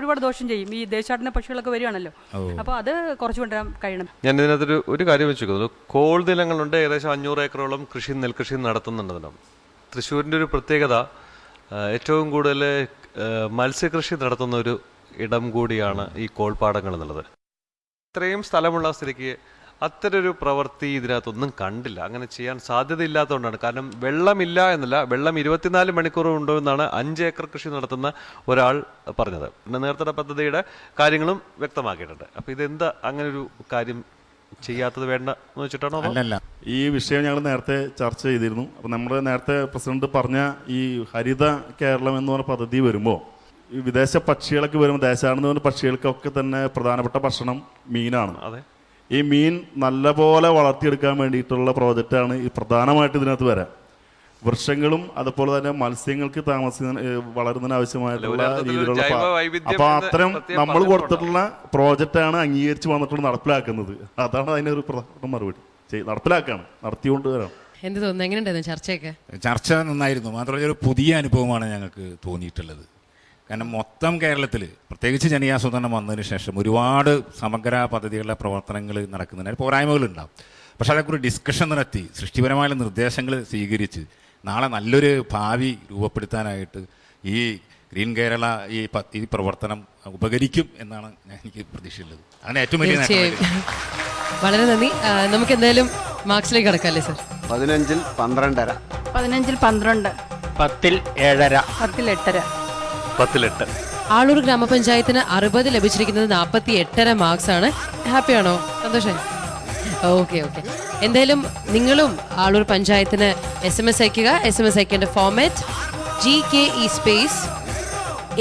ഒരുപാട് ദോഷം ചെയ്യും. ഈ ദേശാടന പക്ഷികളൊക്കെ വരികയാണല്ലോ, അപ്പോൾ അത് കുറച്ച് കൊണ്ടുവരാൻ കഴിയണം. ഞാൻ ഇതിനകത്തൊരു ഒരു കാര്യം വെച്ചിരിക്കുന്നു. കോൾ നിലങ്ങളുണ്ട്, ഏകദേശം 500 ഏക്കറോളം നെൽകൃഷി നടത്തുന്നുണ്ടെന്നാണ്. തൃശ്ശൂരിൻ്റെ ഒരു പ്രത്യേകത, ഏറ്റവും കൂടുതൽ മത്സ്യകൃഷി നടത്തുന്ന ഒരു ഇടം കൂടിയാണ് ഈ കോൾപ്പാടങ്ങൾ എന്നുള്ളത്. ഇത്രയും സ്ഥലമുള്ള സ്ഥിതിക്ക് അത്തരൊരു പ്രവൃത്തി ഇതിനകത്തൊന്നും കണ്ടില്ല. അങ്ങനെ ചെയ്യാൻ സാധ്യതയില്ലാത്തതുകൊണ്ടാണ്. കാരണം വെള്ളമില്ല എന്നല്ല, വെള്ളം 24 മണിക്കൂർ ഉണ്ടോ എന്നാണ് 5 ഏക്കർ കൃഷി നടത്തുന്ന ഒരാൾ പറഞ്ഞത്. പിന്നെ നീർത്തട പദ്ധതിയുടെ കാര്യങ്ങളും വ്യക്തമാക്കിയിട്ടുണ്ട്. അപ്പോൾ ഇതെന്താ അങ്ങനെ ഒരു കാര്യം ചെയ്യാത്തത് വേണ്ട എന്ന് വെച്ചിട്ടാണോ? അല്ലല്ല, ഈ വിഷയം ഞങ്ങൾ നേരത്തെ ചർച്ച ചെയ്തിരുന്നു. അപ്പോൾ നമ്മൾ നേരത്തെ പ്രസിഡന്റ് പറഞ്ഞ ഈ ഹരിത കേരളം എന്ന് പറഞ്ഞ പദ്ധതി വരുമ്പോൾ ഈ വിദേശ പക്ഷികളൊക്കെ വരുമ്പോൾ, ദേശാടന പറഞ്ഞ പക്ഷികൾക്കൊക്കെ തന്നെ പ്രധാനപ്പെട്ട ഭക്ഷണം മീനാണ്. അതെ, ഈ മീൻ നല്ലപോലെ വളർത്തിയെടുക്കാൻ വേണ്ടിയിട്ടുള്ള പ്രോജക്റ്റാണ് ഈ പ്രധാനമായിട്ട് ഇതിനകത്ത് വരാം. വൃക്ഷങ്ങളും അതുപോലെ തന്നെ മത്സ്യങ്ങൾക്ക് വളരുന്നതിന് ആവശ്യമായിട്ടുള്ള രീതിയിലുള്ള, അപ്പൊ അത്തരം നമ്മൾ കൊടുത്തിട്ടുള്ള പ്രോജക്റ്റാണ് അംഗീകരിച്ച് വന്നിട്ടുള്ള നടപ്പിലാക്കുന്നത്. അതാണ് അതിനൊരു പ്രധാന മറുപടി. നടപ്പിലാക്കാണ്, നടത്തിക്കൊണ്ട് വരാം. എന്ത് തോന്നുന്നു, എങ്ങനെയുണ്ടായിരുന്നു ചർച്ചയൊക്കെ? ചർച്ച നന്നായിരുന്നു. മാത്രമല്ല ഒരു പുതിയ അനുഭവമാണ് ഞങ്ങൾക്ക് തോന്നിയിട്ടുള്ളത്. കാരണം മൊത്തം കേരളത്തിൽ, പ്രത്യേകിച്ച് ജനകീയാസൂത്രണം വന്നതിന് ശേഷം ഒരുപാട് സമഗ്ര പദ്ധതികളുടെ പ്രവർത്തനങ്ങൾ നടക്കുന്നതിന് പോരായ്മകളുണ്ടാവും. പക്ഷെ അതേക്കുറിച്ച് ഡിസ്കഷൻ നടത്തി സൃഷ്ടിപരമായ നിർദ്ദേശങ്ങൾ സ്വീകരിച്ച് നാളെ നല്ലൊരു ഭാവി രൂപപ്പെടുത്താനായിട്ട് ഈ ഗ്രീൻ കേരള ഈ പ്രവർത്തനം ഉപകരിക്കും എന്നാണ് എനിക്ക് പ്രതീക്ഷയുള്ളത്. അങ്ങനെ ഏറ്റവും വലിയ വളരെ നന്ദി. നമുക്ക് എന്തായാലും മാർക്സിലേക്ക് കടക്കാല്ലേ സർ? 15-ൽ 12.5, 15-ൽ 12, 10-ൽ 7.5, 10-ൽ 8.5, 10-ൽ 8. ആളൂർ ഗ്രാമപഞ്ചായത്തിന് 60 ലഭിച്ചിരിക്കുന്നത് 48.5 മാർക്സ് ആണ്. ഹാപ്പിയാണോ? സന്തോഷമായി? ഓക്കെ. എന്തായാലും നിങ്ങളും ആളൂർ പഞ്ചായത്തിന് SMS അയക്കുക. SMS അയക്കേണ്ട format GKE space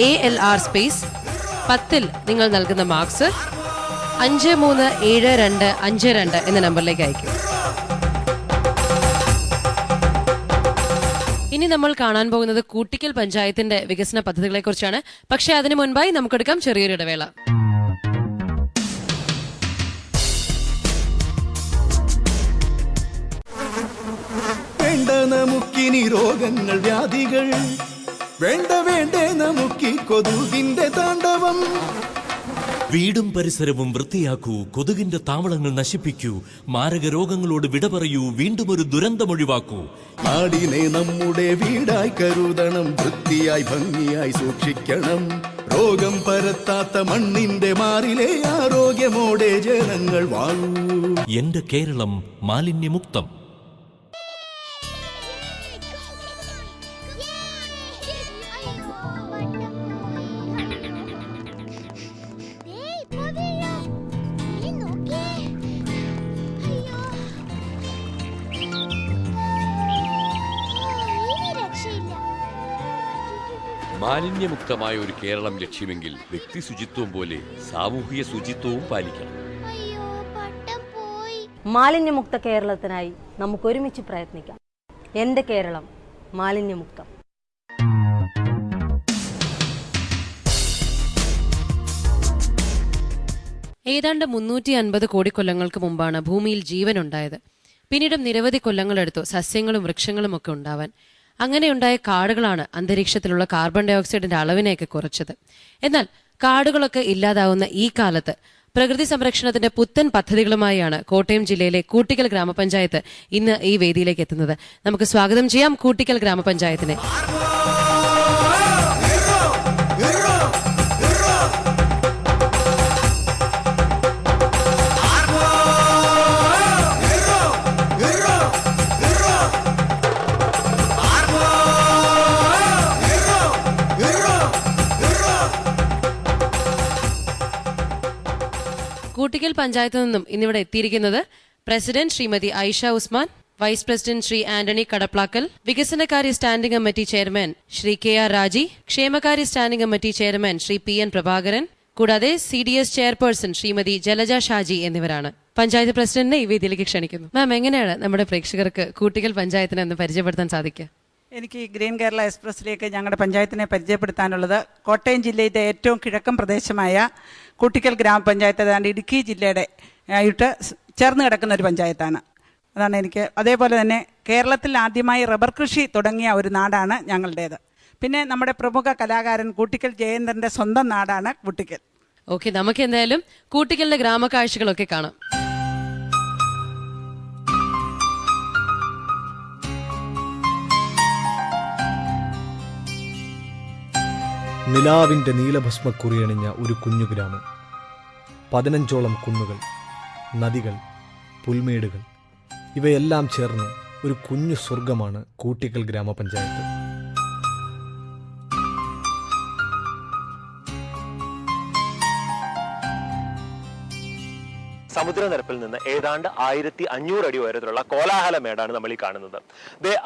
ALR space 10-ൽ നിങ്ങൾ നൽകുന്ന മാർക്സ് 537252 എന്ന നമ്പറിലേക്ക് അയക്കുക. ഇനി നമ്മൾ കാണാൻ പോകുന്നത് കൂട്ടിക്കൽ പഞ്ചായത്തിന്റെ വികസന പദ്ധതികളെ കുറിച്ചാണ്. പക്ഷേ അതിനു മുൻപായി നമുക്കെടുക്കാം ചെറിയൊരു ഇടവേള. വേണ്ട നമുക്കിനി രോഗങ്ങൾ വ്യാധികൾ, വേണ്ടേ നമുക്കി കൊതുകിന്റെ താണ്ഡവം. വീടും പരിസരവും വൃത്തിയാക്കൂ, കൊതുകിന്റെ താവളങ്ങൾ നശിപ്പിക്കൂ, മാരക രോഗങ്ങളോട് വിട പറയൂ, വീണ്ടും ഒരു ദുരന്തമൊഴിവാക്കൂ. നാടിനെ നമ്മുടെ വീടായി കരുതണം, വൃത്തിയായി ഭംഗിയായി സൂക്ഷിക്കണം. രോഗം പരത്താത്ത മണ്ണിന്റെ മാറിലെ ആരോഗ്യമോടെ ജനങ്ങൾ വാഴൂ. എന്റെ കേരളം മാലിന്യമുക്തം. മാലിന്യമുക്തമായ ഒരു കേരളം ലക്ഷ്യമെങ്കിൽ വ്യക്തി ശുചിത്വം പോലെ സാമൂഹിക ശുചിത്വവും പാലിക്കണം. മാലിന്യമുക്ത കേരളത്തിനായി നമുക്ക് ഒരുമിച്ച് പ്രയത്നിക്കാം. എന്റെ കേരളം മാലിന്യമുക്തം. ഏതാണ്ട് 350 കോടി കൊല്ലങ്ങൾക്ക് മുമ്പാണ് ഭൂമിയിൽ ജീവനുണ്ടായത്. പിന്നീടും നിരവധി കൊല്ലങ്ങളെടുത്തു സസ്യങ്ങളും വൃക്ഷങ്ങളും ഒക്കെ ഉണ്ടാവാൻ. അങ്ങനെയുണ്ടായ കാടുകളാണ് അന്തരീക്ഷത്തിലുള്ള കാർബൺ ഡൈ ഓക്സൈഡിന്റെ അളവിനെയൊക്കെ കുറച്ചത്. എന്നാൽ കാടുകളൊക്കെ ഇല്ലാതാവുന്ന ഈ കാലത്ത് പ്രകൃതി സംരക്ഷണത്തിന്റെ പുത്തൻ പദ്ധതികളുമായാണ് കോട്ടയം ജില്ലയിലെ കൂട്ടിക്കൽ ഗ്രാമപഞ്ചായത്ത് ഇന്ന് ഈ വേദിയിലേക്ക് എത്തുന്നത്. നമുക്ക് സ്വാഗതം ചെയ്യാം കൂട്ടിക്കൽ ഗ്രാമപഞ്ചായത്തിനെ. കൂട്ടിക്കൽ പഞ്ചായത്തിൽ നിന്നും ഇന്നിവിടെ എത്തിയിരിക്കുന്നത് president Shrimati Aisha Usman, vice president Shri Antony Kadaplakkal, വികസനകാര്യ standing committee chairman Shri KR Raji, ക്ഷേമകാര്യ standing committee chairman Shri PN Prabhakaran, കൂടാതെ CDS ചെയർപേഴ്സൺ ശ്രീമതി ജലജ ഷാജി എന്നിവരാണ്. പഞ്ചായത്ത് പ്രസിഡന്റിനെ ഈ വേദിയിലേക്ക് ക്ഷണിക്കുന്നു. മാം, എങ്ങനെയാണ് നമ്മുടെ പ്രേക്ഷകർക്ക് കൂട്ടിക്കൽ പഞ്ചായത്തിനെ ഒന്ന് പരിചയപ്പെടുത്താൻ സാധിക്കുക? എനിക്ക് ഗ്രീൻ കേരള എക്സ്പ്രസ്സിലേക്ക് ഞങ്ങളുടെ പഞ്ചായത്തിനെ പരിചയപ്പെടുത്താനുള്ളത് കോട്ടയം ജില്ലയിലെ ഏറ്റവും കിഴക്കൻ പ്രദേശമായ കൂട്ടിക്കൽ ഗ്രാമപഞ്ചായത്ത്, ഏതാണ്ട് ഇടുക്കി ജില്ലയുടെ ആയിട്ട് ചേർന്ന് കിടക്കുന്ന ഒരു പഞ്ചായത്താണ്. അതാണ് എനിക്ക്. അതേപോലെ തന്നെ കേരളത്തിൽ ആദ്യമായി റബ്ബർ കൃഷി തുടങ്ങിയ ഒരു നാടാണ് ഞങ്ങളുടേത്. പിന്നെ നമ്മുടെ പ്രമുഖ കലാകാരൻ കൂട്ടിക്കൽ ജയേന്ദ്രൻ്റെ സ്വന്തം നാടാണ് കൂട്ടിക്കൽ. ഓക്കെ, നമുക്ക് എന്തായാലും കൂട്ടിക്കലിന്റെ ഗ്രാമകാഴ്ചകളൊക്കെ കാണാം. നിലാവിൻ്റെ നീലഭസ്മക്കുറിയണിഞ്ഞ ഒരു കുഞ്ഞു ഗ്രാമം. 15ഓളം കുന്നുകൾ, നദികൾ, പുൽമേടുകൾ ഇവയെല്ലാം ചേർന്ന് ഒരു കുഞ്ഞു സ്വർഗമാണ് കൂട്ടിക്കൽ ഗ്രാമപഞ്ചായത്ത്. സമുദ്രനിരപ്പിൽ നിന്ന് ഏതാണ്ട് 1500 അടി ഉയരത്തിലുള്ള കോലാഹലമേടാണ് നമ്മൾ ഈ കാണുന്നത്.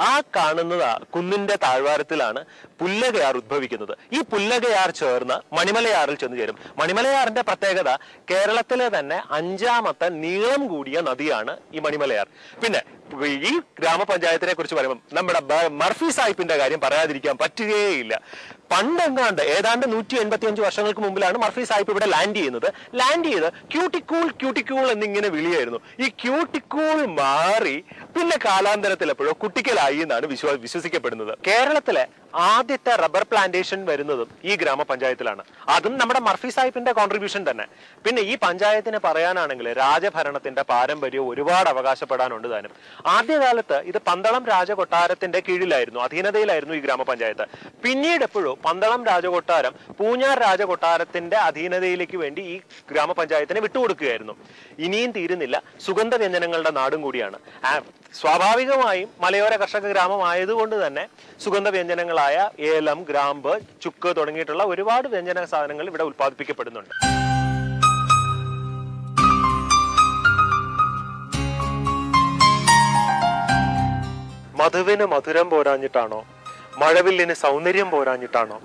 ആ കാണുന്നത് കുന്നിന്റെ താഴ്വാരത്തിലാണ് പുല്ലകയാർ ഉദ്ഭവിക്കുന്നത്. ഈ പുല്ലകയാർ ചേർന്ന് മണിമലയാറിൽ ചെന്ന് ചേരും. മണിമലയാറിന്റെ പ്രത്യേകത കേരളത്തിലെ തന്നെ 5ാമത്തെ നീളം കൂടിയ നദിയാണ് ഈ മണിമലയാർ. പിന്നെ ഈ ഗ്രാമപഞ്ചായത്തിനെ കുറിച്ച് പറയുമ്പോൾ നമ്മുടെ മർഫി സാഹിബിന്റെ കാര്യം പറയാതിരിക്കാൻ പറ്റുകയില്ല. പണ്ടെങ്ങാണ്ട് ഏതാണ്ട് 185 വർഷങ്ങൾക്ക് മുമ്പിലാണ് മർഫി സാഹിബ് ഇവിടെ ലാൻഡ് ചെയ്യുന്നത്. ലാൻഡ് ചെയ്ത് ക്യൂട്ടിക്കൂൾ എന്നിങ്ങനെ വിളിയായിരുന്നു. ഈ ക്യൂട്ടിക്കൂൾ മാറി പിന്നെ കാലാന്തരത്തിൽ എപ്പോഴോ കുട്ടിക്കലായി എന്നാണ് വിശ്വസിക്കപ്പെടുന്നത്. കേരളത്തിലെ ആദ്യത്തെ റബ്ബർ പ്ലാന്റേഷൻ വരുന്നതും ഈ ഗ്രാമപഞ്ചായത്തിലാണ്. അതും നമ്മുടെ മർഫി സാഹിബിന്റെ കോൺട്രിബ്യൂഷൻ തന്നെ. പിന്നെ ഈ പഞ്ചായത്തിന് പറയാനാണെങ്കിൽ രാജഭരണത്തിന്റെ പാരമ്പര്യം ഒരുപാട് അവകാശപ്പെടാനുണ്ട് താനും. ആദ്യകാലത്ത് ഇത് പന്തളം രാജകൊട്ടാരത്തിന്റെ കീഴിലായിരുന്നു, അധീനതയിലായിരുന്നു ഈ ഗ്രാമപഞ്ചായത്ത്. പിന്നീട് എപ്പോഴും പന്തളം രാജകൊട്ടാരം പൂഞ്ഞാർ രാജകൊട്ടാരത്തിന്റെ അധീനതയിലേക്ക് വേണ്ടി ഈ ഗ്രാമപഞ്ചായത്തിനെ വിട്ടുകൊടുക്കുകയായിരുന്നു. ഇനിയും തീരുന്നില്ല, സുഗന്ധ വ്യഞ്ജനങ്ങളുടെ നാടും കൂടിയാണ്. സ്വാഭാവികമായും മലയോര കർഷക ഗ്രാമമായതുകൊണ്ട് തന്നെ സുഗന്ധ വ്യഞ്ജനങ്ങളായ ഏലം, ഗ്രാമ്പ്, ചുക്ക് തുടങ്ങിയിട്ടുള്ള ഒരുപാട് വ്യഞ്ജന സാധനങ്ങൾ ഇവിടെ ഉൽപ്പാദിപ്പിക്കപ്പെടുന്നുണ്ട്. മധുവിന് മധുരം പോരാഞ്ഞിട്ടാണോ, മഴവില്ലിന് സൗന്ദര്യം പോരാഞ്ഞിട്ടാണോ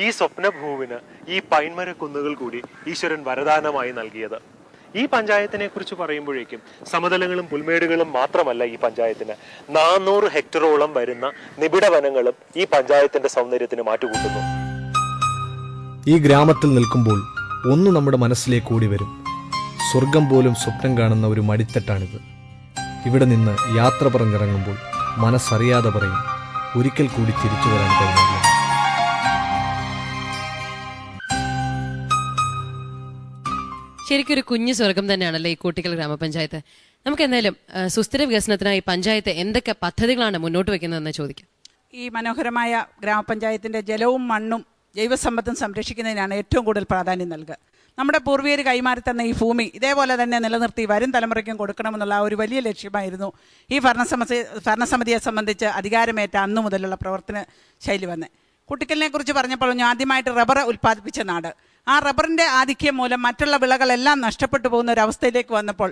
ഈ സ്വപ്നഭൂവിന് ഈ പൈൻമര കുന്നുകൾ കൂടി ഈശ്വരൻ വരദാനമായി നൽകിയത്? ഈ പഞ്ചായത്തിനെ കുറിച്ച് പറയുമ്പോഴേക്കും സമതലങ്ങളും പുൽമേടുകളും മാത്രമല്ല ഈ പഞ്ചായത്തിന്, 400 ഹെക്ടറോളം വരുന്ന നിബിഡ വനങ്ങളും ഈ പഞ്ചായത്തിന്റെ സൗന്ദര്യത്തിന് മാറ്റുകൂട്ടുന്നു. ഈ ഗ്രാമത്തിൽ നിൽക്കുമ്പോൾ ഒന്ന് നമ്മുടെ മനസ്സിലേക്ക് കൂടി വരും. സ്വർഗം പോലും സ്വപ്നം കാണുന്ന ഒരു മടിത്തട്ടാണിത്. ഇവിടെ നിന്ന് യാത്ര പറഞ്ഞിറങ്ങുമ്പോൾ മനസ്സറിയാതെ പറയും, ഒരിക്കൽ കൂടി തിരിച്ചു വരാൻ കഴിഞ്ഞില്ല. ശരിക്കും ഒരു കുഞ്ഞു സ്വർഗം തന്നെയാണല്ലോ ഈ കൂട്ടിക്കൽ ഗ്രാമപഞ്ചായത്ത്. നമുക്ക് എന്തായാലും സുസ്ഥിര വികസനത്തിനായി പഞ്ചായത്ത് എന്തൊക്കെ പദ്ധതികളാണ് മുന്നോട്ട് വെക്കുന്നതെന്ന് ചോദിക്കാം. ഈ മനോഹരമായ ഗ്രാമപഞ്ചായത്തിന്റെ ജലവും മണ്ണും ജൈവസമ്പത്തും സംരക്ഷിക്കുന്നതിനാണ് ഏറ്റവും കൂടുതൽ പ്രാധാന്യം നൽകുക. നമ്മുടെ പൂർവികർ കൈമാറി തന്ന ഈ ഭൂമി ഇതേപോലെ തന്നെ നിലനിർത്തി വരും തലമുറയ്ക്കും കൊടുക്കണമെന്നുള്ള ഒരു വലിയ ലക്ഷ്യമായിരുന്നു ഈ ഭരണസമിതിയെ സംബന്ധിച്ച് അധികാരമേറ്റ അന്നു മുതലുള്ള പ്രവർത്തന ശൈലി വന്നത്. കൂട്ടിക്കലിനെ കുറിച്ച് പറഞ്ഞപ്പോൾ ഞാൻ ആദ്യമായിട്ട് റബ്ബർ ഉൽപ്പാദിപ്പിച്ച നാട്. ആ റബ്ബറിൻ്റെ ആധിക്യം മൂലം മറ്റുള്ള വിളകളെല്ലാം നഷ്ടപ്പെട്ടു പോകുന്ന ഒരു അവസ്ഥയിലേക്ക് വന്നപ്പോൾ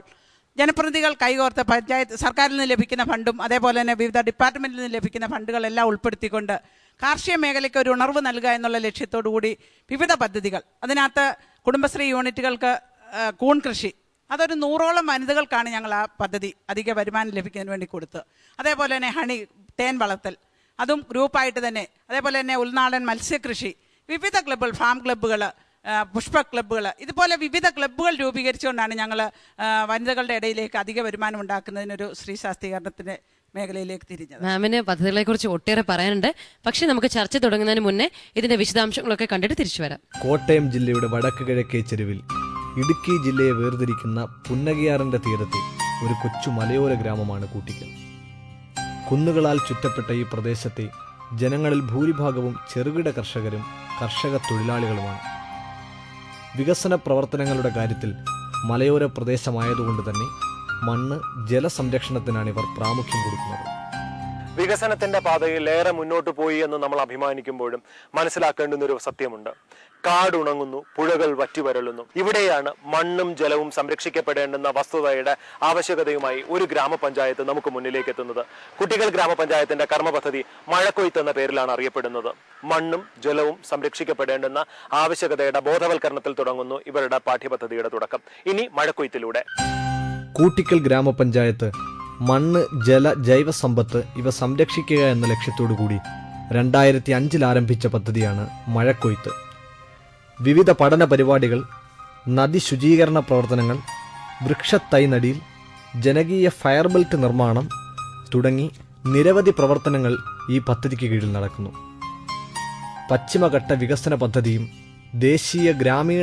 ജനപ്രതിനിധികൾ കൈകോർത്ത് പഞ്ചായത്ത് സർക്കാരിൽ നിന്ന് ലഭിക്കുന്ന ഫണ്ടും അതേപോലെ തന്നെ വിവിധ ഡിപ്പാർട്ട്മെൻറ്റിൽ നിന്ന് ലഭിക്കുന്ന ഫണ്ടുകളെല്ലാം ഉൾപ്പെടുത്തിക്കൊണ്ട് കാർഷിക മേഖലയ്ക്ക് ഒരു ഉണർവ് നൽകുക എന്നുള്ള ലക്ഷ്യത്തോടു കൂടി വിവിധ പദ്ധതികൾ, അതിനകത്ത് കുടുംബശ്രീ യൂണിറ്റുകൾക്ക് കൂൺ കൃഷി, അതൊരു 100ഓളം വനിതകൾക്കാണ് ഞങ്ങൾ ആ പദ്ധതി അധിക വരുമാനം ലഭിക്കുന്നതിന് വേണ്ടി കൊടുത്ത്. അതേപോലെ തന്നെ ഹണി, തേൻ വളർത്തൽ, അതും ഗ്രൂപ്പായിട്ട് തന്നെ. അതേപോലെ തന്നെ ഉൾനാടൻ മത്സ്യകൃഷി, വിവിധ ക്ലബ്ബുകൾ, ഫാം ക്ലബ്ബുകൾ, പുഷ്പ ക്ലബ്ബുകൾ, ഇതുപോലെ വിവിധ ക്ലബ്ബുകൾ രൂപീകരിച്ചുകൊണ്ടാണ് ഞങ്ങൾ വനിതകളുടെ ഇടയിലേക്ക് അധിക വരുമാനം ഉണ്ടാക്കുന്നതിനൊരു സ്ത്രീ ശാക്തീകരണത്തിൻ്റെ മേഖലയിലേക്ക് തിരിഞ്ഞത്. മാമിന് പദ്ധതികളെ കുറിച്ച് ഒട്ടേറെ പറയാനുണ്ട്. പക്ഷെ നമുക്ക് ചർച്ച തുടങ്ങുന്നതിന് മുന്നേ ഇതിന്റെ വിശദാംശങ്ങളൊക്കെ കണ്ടിട്ട് തിരിച്ചു വരാം. കോട്ടയം ജില്ലയുടെ വടക്ക് കിഴക്കേ ചെരുവിൽ ഇടുക്കി ജില്ലയെ വേർതിരിക്കുന്ന പുന്നകയാറിന്റെ തീരത്തെ ഒരു കൊച്ചു മലയോര ഗ്രാമമാണ് കൂട്ടിക്കൽ. കുന്നുകളാൽ ചുറ്റപ്പെട്ട ഈ പ്രദേശത്തെ ജനങ്ങളിൽ ഭൂരിഭാഗവും ചെറുകിട കർഷകരും കർഷക തൊഴിലാളികളുമാണ്. വികസന പ്രവർത്തനങ്ങളുടെ കാര്യത്തിൽ മലയോര പ്രദേശമായതുകൊണ്ട് തന്നെ മണ്ണ് ജലസംരക്ഷണത്തിനാണ് ഇവർ പ്രാമുഖ്യം കൊടുക്കുന്നത്. വികസനത്തിന്റെ പാതയിൽ ഏറെ മുന്നോട്ട് പോയി എന്ന് നമ്മൾ അഭിമാനിക്കുമ്പോഴും മനസ്സിലാക്കേണ്ടുന്ന ഒരു സത്യമുണ്ട്. കാടുണങ്ങുന്നു, പുഴകൾ വറ്റിവരളുന്നു. ഇവിടെയാണ് മണ്ണും ജലവും സംരക്ഷിക്കപ്പെടേണ്ടുന്ന വസ്തുതയുടെ ആവശ്യകതയുമായി ഒരു ഗ്രാമപഞ്ചായത്ത് നമുക്ക് മുന്നിലേക്ക് എത്തുന്നത്. കുട്ടികൾ ഗ്രാമപഞ്ചായത്തിന്റെ കർമ്മപദ്ധതി മഴക്കൊയ്ത്ത് എന്ന പേരിലാണ് അറിയപ്പെടുന്നത്. മണ്ണും ജലവും സംരക്ഷിക്കപ്പെടേണ്ടുന്ന ആവശ്യകതയുടെ ബോധവൽക്കരണത്തിൽ തുടങ്ങുന്നു ഇവരുടെ പാഠ്യപദ്ധതിയുടെ തുടക്കം. ഇനി മഴക്കൊയ്ത്തിലൂടെ കൂട്ടിക്കൽ ഗ്രാമപഞ്ചായത്ത് മണ്ണ്, ജല, ജൈവസമ്പത്ത് ഇവ സംരക്ഷിക്കുക എന്ന ലക്ഷ്യത്തോടു കൂടി 2005 ആരംഭിച്ച പദ്ധതിയാണ് മഴക്കൊയ്ത്ത്. വിവിധ പഠന പരിപാടികൾ, നദി ശുചീകരണ പ്രവർത്തനങ്ങൾ, വൃക്ഷത്തൈ നടീൽ, ജനകീയ ഫയർ ബെൽറ്റ് നിർമ്മാണം തുടങ്ങി നിരവധി പ്രവർത്തനങ്ങൾ ഈ പദ്ധതിക്ക് കീഴിൽ നടക്കുന്നു. പശ്ചിമഘട്ട വികസന പദ്ധതിയും ദേശീയ ഗ്രാമീണ